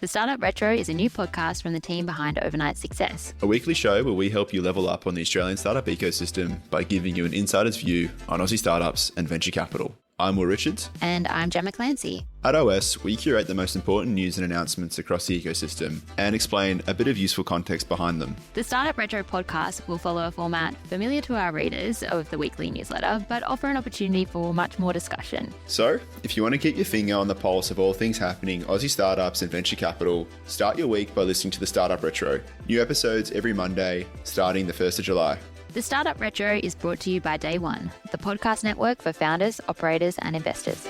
The Startup Retro is a new podcast from the team behind Overnight Success. A weekly show where we help you level up on the Australian startup ecosystem by giving you an insider's view on Aussie startups and venture capital. I'm Will Richards. And I'm Gemma Clancy. At OS, we curate the most important news and announcements across the ecosystem and explain a bit of useful context behind them. The Startup Retro podcast will follow a format familiar to our readers of the weekly newsletter, but offer an opportunity for much more discussion. So, if you want to keep your finger on the pulse of all things happening Aussie startups and venture capital, start your week by listening to the Startup Retro. New episodes every Monday, starting the 1st of July. The Startup Retro is brought to you by Day One, the podcast network for founders, operators, and investors.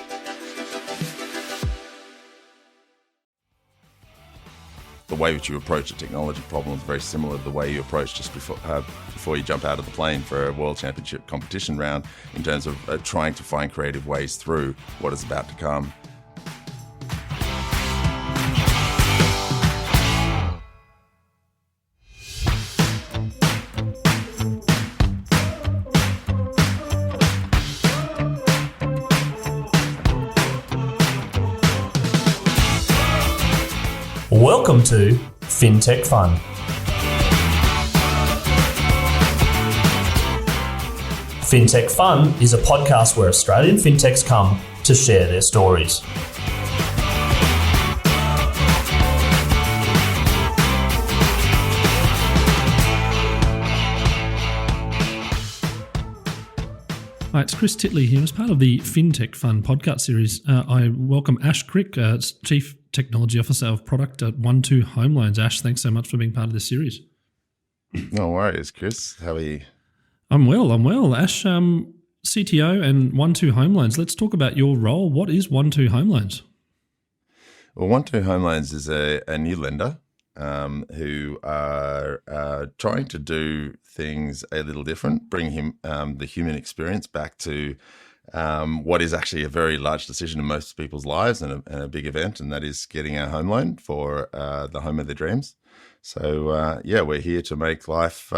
The way which you approach a technology problem is very similar to the way you approach just before you jump out of the plane for a World Championship competition round, in terms of trying to find creative ways through what is about to come. Welcome to FinTech Fun. FinTech Fun is a podcast where Australian fintechs come to share their stories. Hi, it's Chris Titley here. As part of the FinTech Fun podcast series, I welcome Ash Crick, Chief Technology Officer of Product at OneTwo Home Loans. Ash, thanks so much for being part of this series. No worries, Chris. How are you? I'm well. Ash, CTO and OneTwo Home Loans. Let's talk about your role. What is OneTwo Home Loans? Well, OneTwo Home Loans is a new lender who are trying to do things a little different, bring the human experience back to what is actually a very large decision in most people's lives and a big event, and that is getting a home loan for the home of their dreams. So, we're here to make life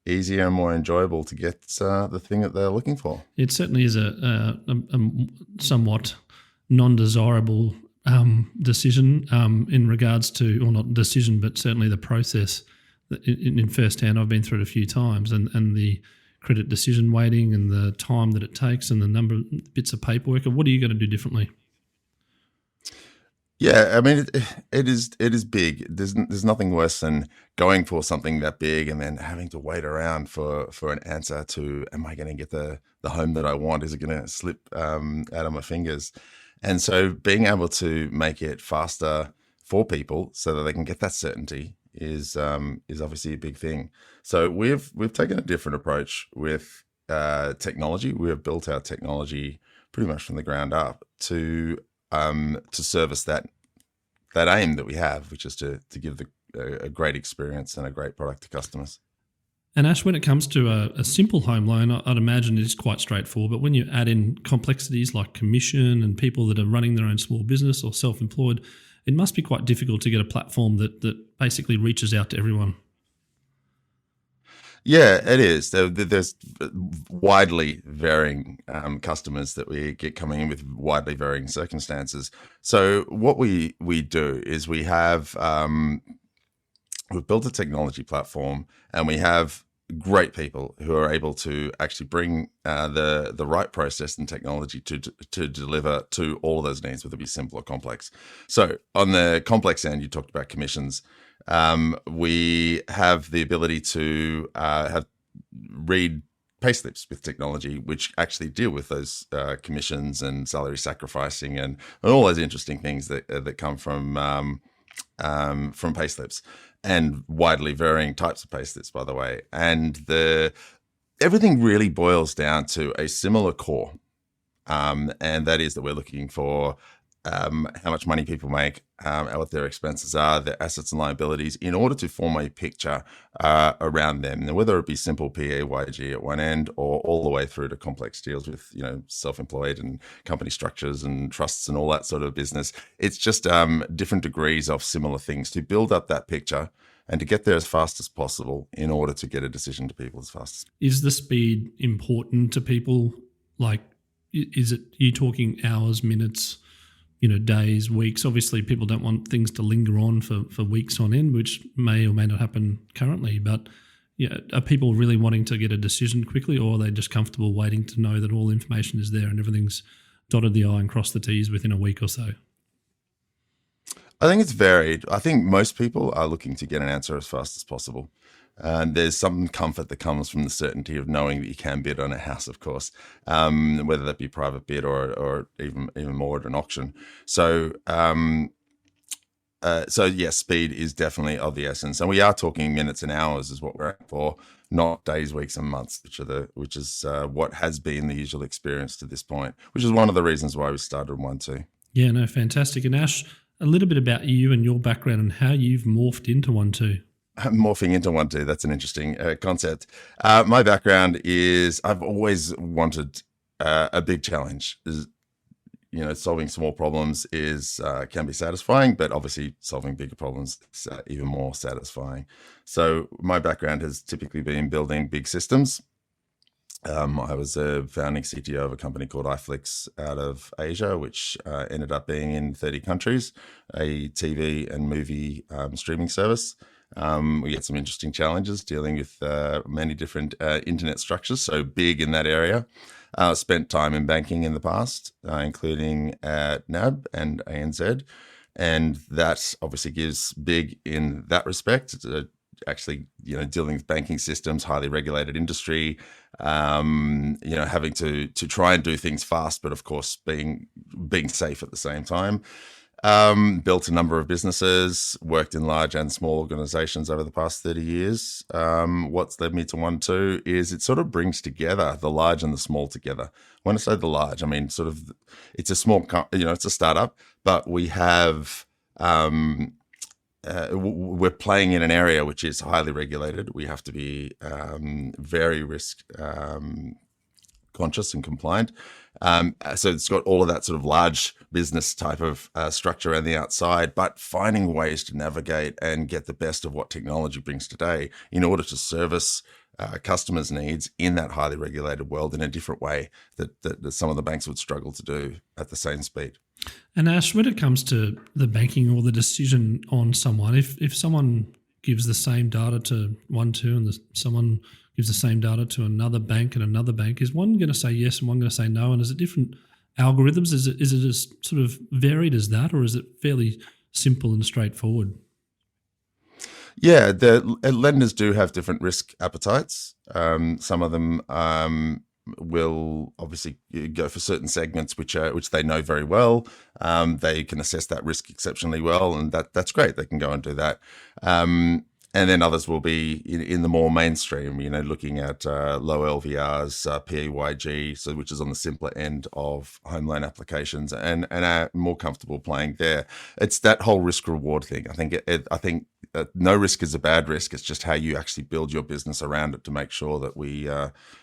easier and more enjoyable to get the thing that they're looking for. It certainly is a somewhat non-desirable decision in regards to, or not decision, but certainly the process. In firsthand, I've been through it a few times, and the credit decision waiting and the time that it takes and the number of bits of paperwork. What are you going to do differently? Yeah, I mean, it is big. There's nothing worse than going for something that big and then having to wait around for an answer to, am I going to get the home that I want? Is it going to slip out of my fingers? And so being able to make it faster for people so that they can get that certainty is obviously a big thing. So we've taken a different approach with technology. We have built our technology pretty much from the ground up to service that aim that we have, which is to give a great experience and a great product to customers. And Ash, when it comes to a simple home loan, I'd imagine it is quite straightforward. But when you add in complexities like commission and people that are running their own small business or self-employed, it must be quite difficult to get a platform that basically reaches out to everyone. Yeah, it is. There's widely varying customers that we get coming in with widely varying circumstances. So what we do is we've built a technology platform, and we have great people who are able to actually bring the right process and technology to deliver to all of those needs, whether it be simple or complex. So on the complex end, you talked about commissions. We have the ability to read payslips with technology, which actually deal with those commissions and salary sacrificing and all those interesting things that come from payslips, and widely varying types of payslips, by the way. And everything really boils down to a similar core, and that is that we're looking for how much money people make, what their expenses are, their assets and liabilities, in order to form a picture around them. Now, whether it be simple PAYG at one end or all the way through to complex deals with, self-employed and company structures and trusts and all that sort of business, it's just different degrees of similar things to build up that picture and to get there as fast as possible in order to get a decision to people as fast as possible. Is the speed important to people? Like, is it, you talking hours, minutes, days, weeks. Obviously, people don't want things to linger on for weeks on end, which may or may not happen currently. But are people really wanting to get a decision quickly, or are they just comfortable waiting to know that all information is there and everything's dotted the I and crossed the T's within a week or so? I think it's varied. I think most people are looking to get an answer as fast as possible. And there's some comfort that comes from the certainty of knowing that you can bid on a house, of course, whether that be private bid or even more at an auction. So yes, speed is definitely of the essence, and we are talking minutes and hours is what we're at for, not days, weeks, and months, which is what has been the usual experience to this point, which is one of the reasons why we started OneTwo. Yeah, no, fantastic. And Ash, a little bit about you and your background and how you've morphed into OneTwo. Morphing into OneTwo, that's an interesting concept. My background is I've always wanted a big challenge. Solving small problems can be satisfying, but obviously solving bigger problems is even more satisfying. So my background has typically been building big systems. I was a founding CTO of a company called iFlix out of Asia, which ended up being in 30 countries, a TV and movie streaming service. We had some interesting challenges dealing with many different internet structures, so big in that area. Spent time in banking in the past, including at NAB and ANZ, and that obviously gives big in that respect. Actually, dealing with banking systems, highly regulated industry, having to try and do things fast, but of course being safe at the same time. Built a number of businesses, worked in large and small organizations over the past 30 years. What's led me to OneTwo is it sort of brings together the large and the small together. When I say the large, I mean it's a small, it's a startup, but we have, we're playing in an area which is highly regulated. We have to be very risk conscious and compliant. So it's got all of that sort of large business type of structure on the outside, but finding ways to navigate and get the best of what technology brings today in order to service customers' needs in that highly regulated world in a different way that some of the banks would struggle to do at the same speed. And Ash, when it comes to the banking or the decision on someone, if someone gives the same data to OneTwo and someone gives the same data to another bank and another bank, is one going to say yes and one going to say no? And is it different algorithms? Is it as sort of varied as that, or is it fairly simple and straightforward? Yeah, the lenders do have different risk appetites. Some of them will obviously go for certain segments which they know very well. They can assess that risk exceptionally well, and that's great. They can go and do that. And then others will be in the more mainstream, looking at low LVRs, PAYG, which is on the simpler end of home loan applications, and are more comfortable playing there. It's that whole risk reward thing. I think no risk is a bad risk. It's just how you actually build your business around it to make sure that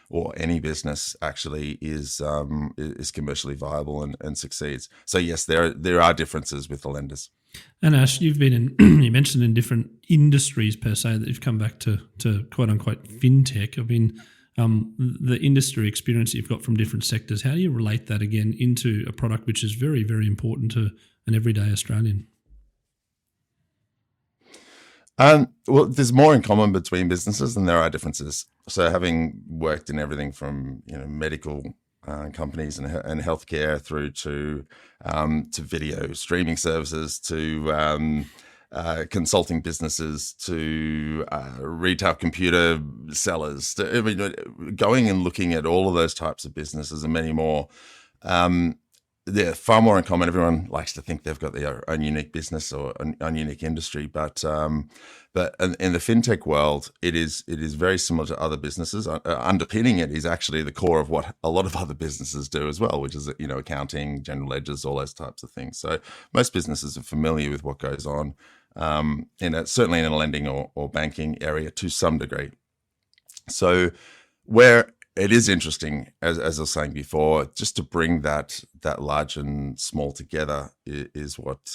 or any business actually is commercially viable and succeeds. So yes, there are differences with the lenders. And Ash, you've been you mentioned in different industries per se that you've come back to quote unquote fintech. The industry experience you've got from different sectors. How do you relate that again into a product which is very, very important to an everyday Australian? Well, there's more in common between businesses than there are differences. So having worked in everything from medical companies and healthcare through to video streaming services to consulting businesses to retail computer sellers, going and looking at all of those types of businesses and many more. They're far more in common. Everyone likes to think they've got their own unique business or own unique industry, but in the fintech world, it is very similar to other businesses. Underpinning it is actually the core of what a lot of other businesses do as well, which is accounting, general ledgers, all those types of things. So most businesses are familiar with what goes on, certainly in a lending or banking area to some degree. So where it is interesting, as I was saying before, just to bring that large and small together is what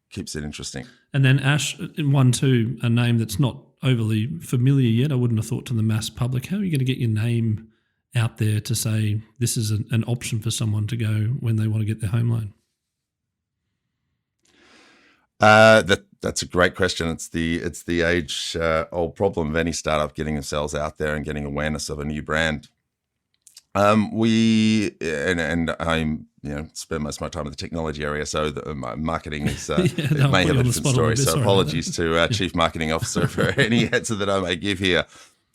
keeps it interesting. And then Ash, in OneTwo, a name that's not overly familiar yet, I wouldn't have thought to the mass public. How are you going to get your name out there to say this is an option for someone to go when they want to get their home loan? That's a great question. It's the age old problem of any startup getting themselves out there and getting awareness of a new brand. I'm spend most of my time in the technology area, so my marketing is it may have a different story. So apologies to Chief Marketing Officer for any answer that I may give here,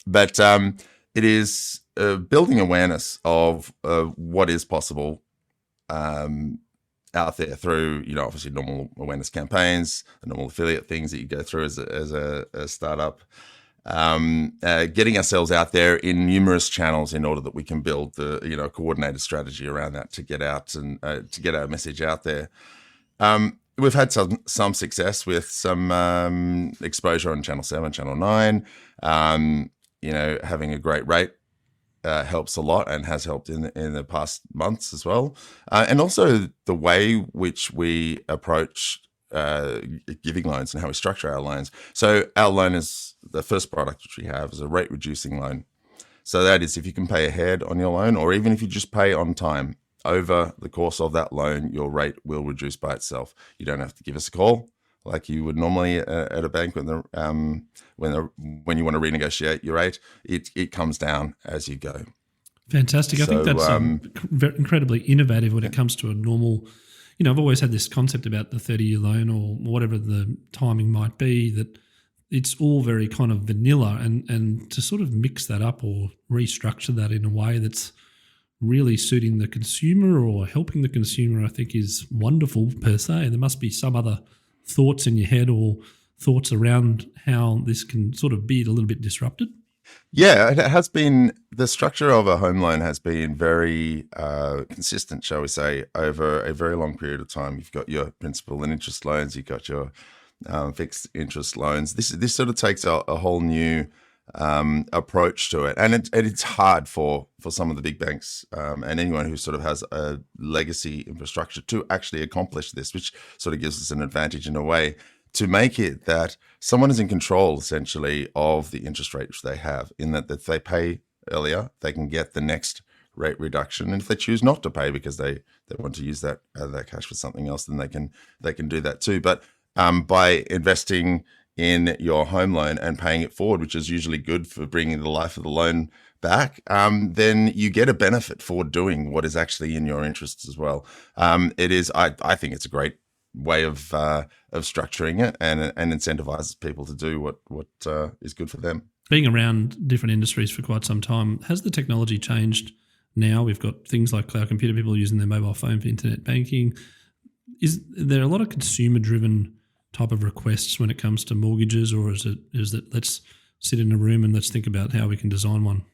but it is building awareness of what is possible out there through, obviously normal awareness campaigns, the normal affiliate things that you go through as a startup. Getting ourselves out there in numerous channels in order that we can build the coordinated strategy around that to get out and to get our message out there. We've had some success with some exposure on Channel 7, Channel 9. Having a great rate helps a lot and has helped in the past months as well. And also the way which we approach giving loans and how we structure our loans. So our loan is the first product which we have is a rate reducing loan. So that is if you can pay ahead on your loan, or even if you just pay on time, over the course of that loan, your rate will reduce by itself. You don't have to give us a call like you would normally at a bank when you want to renegotiate your rate. It comes down as you go. Fantastic. I think that's incredibly innovative when it comes to a normal. I've always had this concept about the 30-year loan or whatever the timing might be, that it's all very kind of vanilla, and to sort of mix that up or restructure that in a way that's really suiting the consumer or helping the consumer, I think is wonderful per se. There must be some other thoughts in your head or thoughts around how this can sort of be a little bit disrupted. Yeah, it has been. The structure of a home loan has been very consistent, shall we say, over a very long period of time. You've got your principal and interest loans, you've got your fixed interest loans. This sort of takes a whole new approach to it, and it's hard for some of the big banks and anyone who sort of has a legacy infrastructure to actually accomplish this, which sort of gives us an advantage in a way, to make it that someone is in control essentially of the interest rate which they have, in that if they pay earlier, they can get the next rate reduction. And if they choose not to pay because they want to use that cash for something else, then they can do that too. But by investing in your home loan and paying it forward, which is usually good for bringing the life of the loan back, then you get a benefit for doing what is actually in your interests as well. It is, I think it's a great way of structuring it, and incentivizes people to do what is good for them. Being around different industries for quite some time, has the technology changed now? We've got things like cloud computer, people using their mobile phone for internet banking. Is there a lot of consumer-driven type of requests when it comes to mortgages, or is it let's sit in a room and let's think about how we can design one?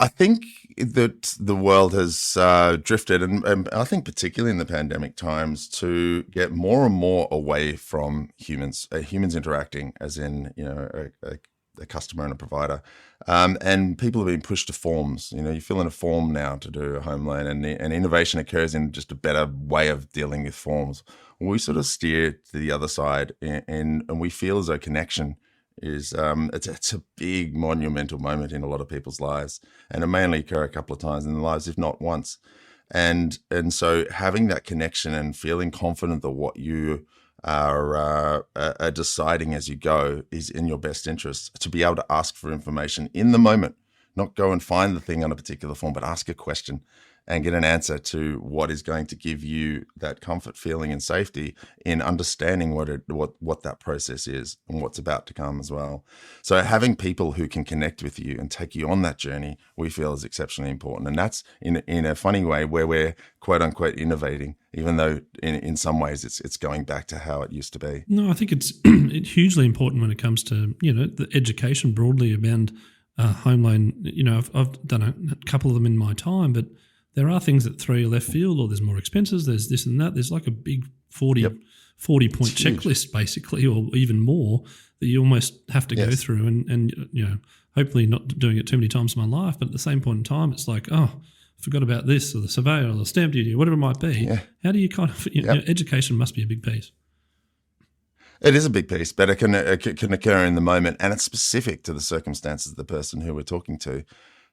I think that the world has drifted, and I think particularly in the pandemic times, to get more and more away from humans interacting, as in a customer and a provider, and people have been pushed to forms. You fill in a form now to do a home loan, and innovation occurs in just a better way of dealing with forms. We sort of steer to the other side, and we feel as though connection is it's a big monumental moment in a lot of people's lives, and it may only occur a couple of times in their lives, if not once. And so having that connection and feeling confident that what you are deciding as you go is in your best interest, to be able to ask for information in the moment, not go and find the thing on a particular form, but ask a question and get an answer to what is going to give you that comfort feeling and safety in understanding what that process is and what's about to come as well. So having people who can connect with you and take you on that journey, we feel is exceptionally important. And that's in a funny way where we're quote unquote innovating, even though in some ways it's going back to how it used to be. No, I think it's hugely important when it comes to, the education broadly around home loan. I've done a couple of them in my time, but there are things that throw you left field, or there's more expenses, there's this and that. There's like a big 40-point checklist basically, or even more, that you almost have to go through, and hopefully not doing it too many times in my life, but at the same point in time, it's like, oh, I forgot about this, or the surveyor, or the stamp duty, or whatever it might be. Yeah. How do you kind of, education must be a big piece. It is a big piece, but it can occur in the moment, and it's specific to the circumstances of the person who we're talking to.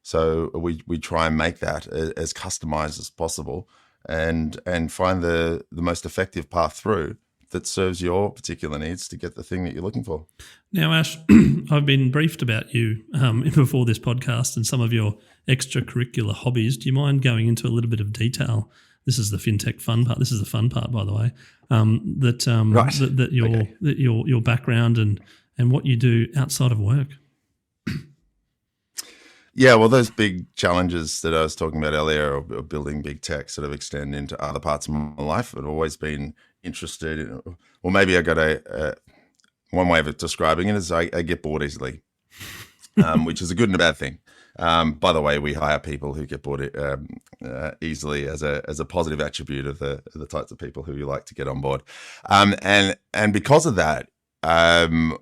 So we try and make that as customized as possible, and find the most effective path through that serves your particular needs to get the thing that you're looking for. Now, Ash, I've been briefed about you before this podcast and some of your extracurricular hobbies. Do you mind going into a little bit of detail? This is the fintech fun part. This is the fun part, by the way. Your background and what you do outside of work. Yeah, well, those big challenges that I was talking about earlier of building big tech sort of extend into other parts of my life. I've always been interested in, well, maybe I got one way of describing it is I get bored easily, which is a good and a bad thing. By the way, we hire people who get bored easily as a positive attribute of the types of people who you like to get on board. And because of that, I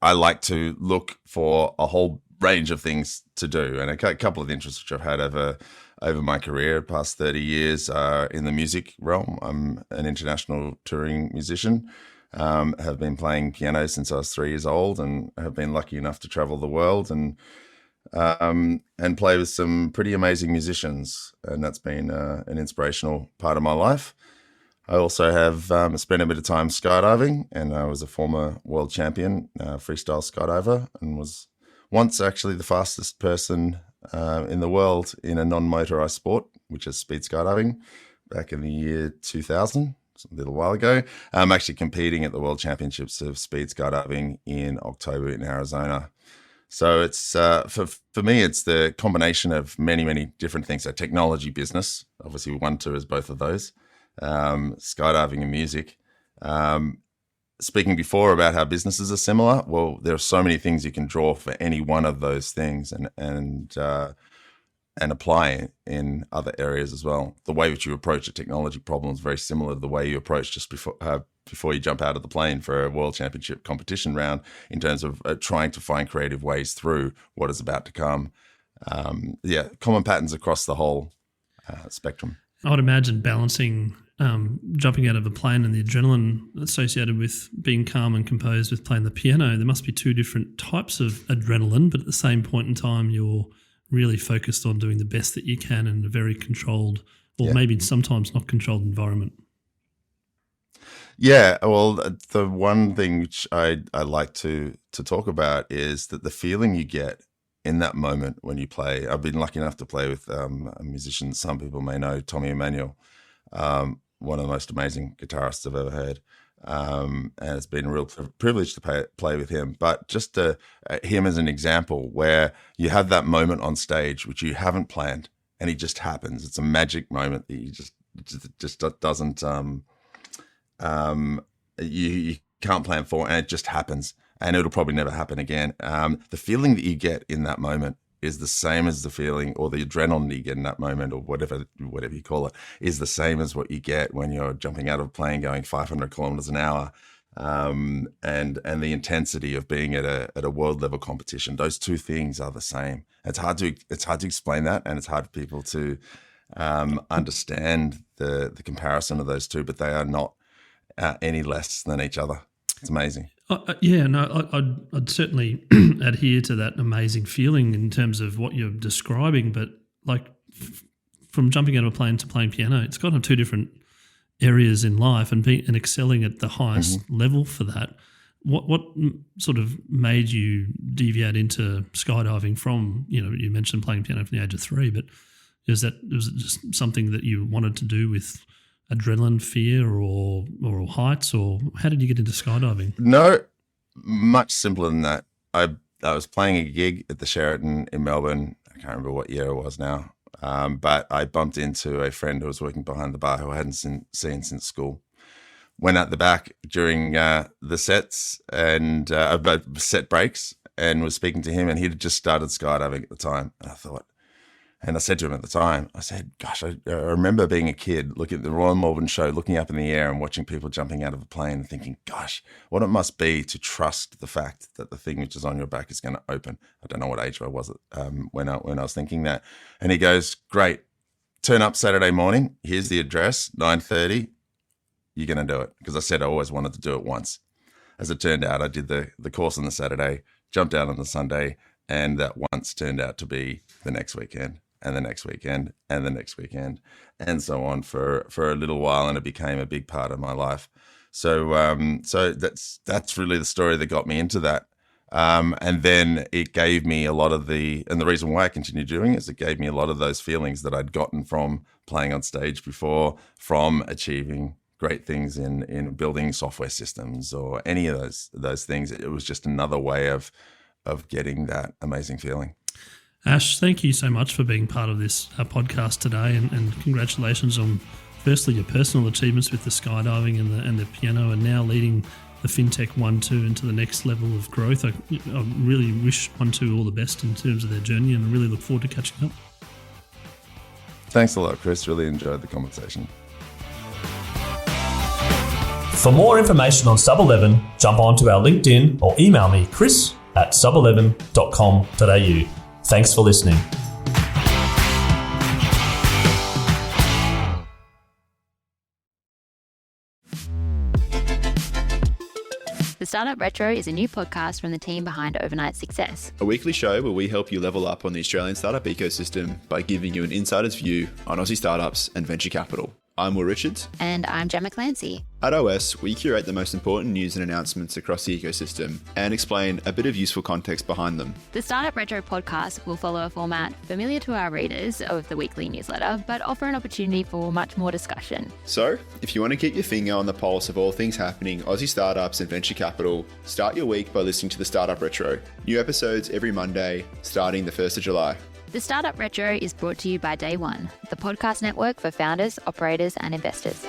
like to look for a whole range of things to do, and a couple of interests which I've had over my career, past 30 years, in the music realm. I'm an international touring musician. Have been playing piano since I was 3 years old, and have been lucky enough to travel the world and play with some pretty amazing musicians, and that's been an inspirational part of my life. I also have spent a bit of time skydiving, and I was a former world champion freestyle skydiver, and was once actually the fastest person in the world in a non-motorized sport, which is speed skydiving, back in the year 2000, a little while ago. I'm actually competing at the World Championships of speed skydiving in October in Arizona. So it's for me, it's the combination of many, many different things. So technology, business, obviously OneTwo is both of those, skydiving and music. Speaking before about how businesses are similar, well, there are so many things you can draw for any one of those things and apply in other areas as well. The way which you approach a technology problem is very similar to the way you approach just before you jump out of the plane for a World Championship competition round, in terms of trying to find creative ways through what is about to come. Common patterns across the whole spectrum. I would imagine balancing jumping out of a plane and the adrenaline associated with being calm and composed with playing the piano. There must be two different types of adrenaline, but at the same point in time, you're really focused on doing the best that you can in a very controlled, or maybe sometimes not controlled environment. Yeah, well, the one thing which I like to talk about is that the feeling you get in that moment when you play. I've been lucky enough to play with a musician some people may know, Tommy Emmanuel, one of the most amazing guitarists I've ever heard. And it's been a real privilege to play with him. But just him as an example, where you have that moment on stage which you haven't planned, and it just happens. It's a magic moment that you just doesn't you can't plan for, and it just happens, and it'll probably never happen again. The feeling that you get in that moment is the same as the feeling, or the adrenaline you get in that moment, or whatever you call it, is the same as what you get when you're jumping out of a plane going 500 kilometers an hour, and the intensity of being at a world level competition. Those two things are the same. It's hard to explain that, and it's hard for people to understand the comparison of those two, but they are not any less than each other. It's amazing. I'd certainly adhere to that amazing feeling in terms of what you're describing, but like from jumping out of a plane to playing piano, it's got two different areas in life, and excelling at the highest level for that. What sort of made you deviate into skydiving from, you mentioned playing piano from the age of 3, but was it just something that you wanted to do with adrenaline, fear, or heights, or how did you get into skydiving? No, much simpler than that. I was playing a gig at the Sheraton in Melbourne. I can't remember what year it was now, but I bumped into a friend who was working behind the bar who I hadn't seen since school. Went out the back during the sets and set breaks, and was speaking to him, and he'd just started skydiving at the time. And I said to him at the time, I said, gosh, I remember being a kid looking at the Royal Melbourne show, looking up in the air and watching people jumping out of a plane and thinking, gosh, what it must be to trust the fact that the thing which is on your back is going to open. I don't know what age I was when I was thinking that. And he goes, great, turn up Saturday morning. Here's the address, 9:30. You're going to do it. Because I said I always wanted to do it once. As it turned out, I did the course on the Saturday, jumped out on the Sunday, and that once turned out to be the next weekend. and the next weekend and the next weekend and so on for a little while, and it became a big part of my life. So that's really the story that got me into that. And then it gave me a lot of and the reason why I continue doing it is it gave me a lot of those feelings that I'd gotten from playing on stage before, from achieving great things in building software systems or any of those things. It was just another way of getting that amazing feeling. Ash, thank you so much for being part of this podcast today, and congratulations on firstly your personal achievements with the skydiving and the piano, and now leading the FinTech OneTwo into the next level of growth. I really wish OneTwo all the best in terms of their journey, and I really look forward to catching up. Thanks a lot, Chris. Really enjoyed the conversation. For more information on Sub 11, jump onto our LinkedIn or email me, chris@sub11.com.au. Thanks for listening. The Startup Retro is a new podcast from the team behind Overnight Success. A weekly show where we help you level up on the Australian startup ecosystem by giving you an insider's view on Aussie startups and venture capital. I'm Will Richards. And I'm Gemma Clancy. At OS, we curate the most important news and announcements across the ecosystem and explain a bit of useful context behind them. The Startup Retro podcast will follow a format familiar to our readers of the weekly newsletter, but offer an opportunity for much more discussion. So, if you want to keep your finger on the pulse of all things happening Aussie startups and venture capital, start your week by listening to the Startup Retro. New episodes every Monday, starting the 1st of July. The Startup Retro is brought to you by Day One, the podcast network for founders, operators, and investors.